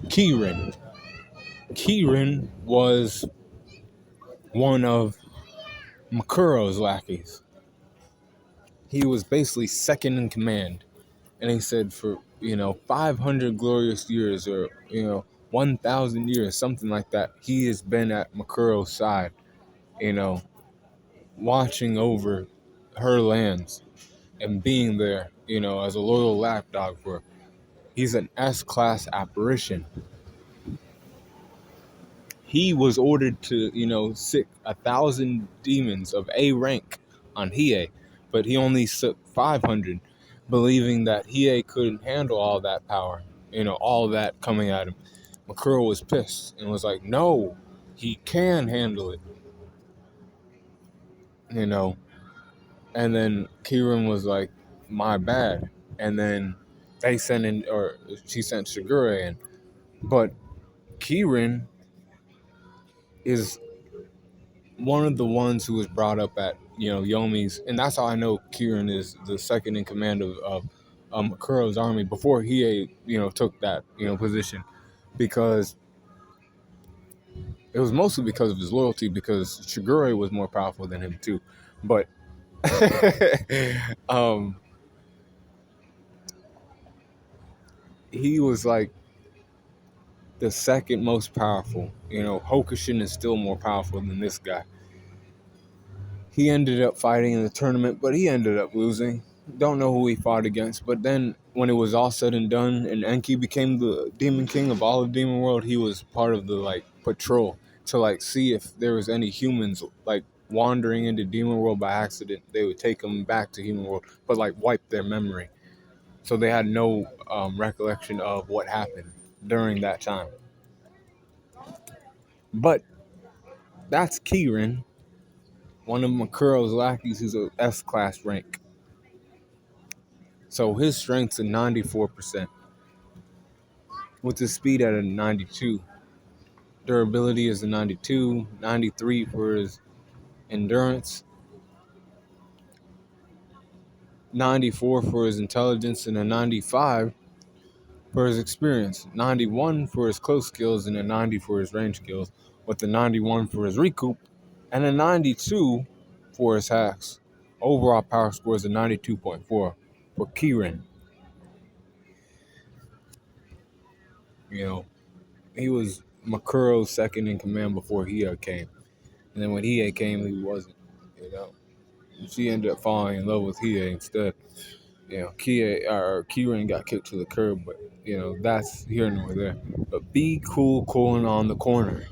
Kirin. Kirin was one of Makuro's lackeys. He was basically second in command. And he said for, 500 glorious years or, 1,000 years, something like that, he has been at Makuro's side, you know, watching over her lands and being there, as a loyal lapdog for her. He's an S-class apparition. He was ordered to, sick 1,000 demons of A rank on Hiei, but he only took 500, believing that Hiei couldn't handle all that power, all that coming at him. Makuro was pissed and was like, no, he can handle it, And then Kirin was like, my bad. And then she sent Shigure in. But Kirin is one of the ones who was brought up at, Yomi's, and that's how I know Kirin is the second in command of Kuro's army before he, took that, position, because it was mostly because of his loyalty, because Shigure was more powerful than him too, but he was like the second most powerful. Hokushin is still more powerful than this guy. He ended up fighting in the tournament, but he ended up losing. Don't know who he fought against, but then when it was all said and done and Enki became the Demon King of all of Demon World, he was part of the patrol to see if there was any humans wandering into Demon World by accident. They would take them back to Human World, but wipe their memory. So they had no recollection of what happened during that time. But that's Kirin, one of Makuro's lackeys who's a S-class rank. So his strength's a 94%, with his speed at a 92. Durability is a 92, 93 for his endurance, 94 for his intelligence, and a 95 for his experience, 91 for his close skills, and a 90 for his range skills, with a 91 for his recoup, and a 92 for his hacks. Overall power score is a 92.4 for Kirin. He was Makuro's second in command before Hiei came. And then when Hiei came, he wasn't, She ended up falling in love with Hiei instead. Kirin got kicked to the curb, but, that's here nor there. But be cool calling on the corner.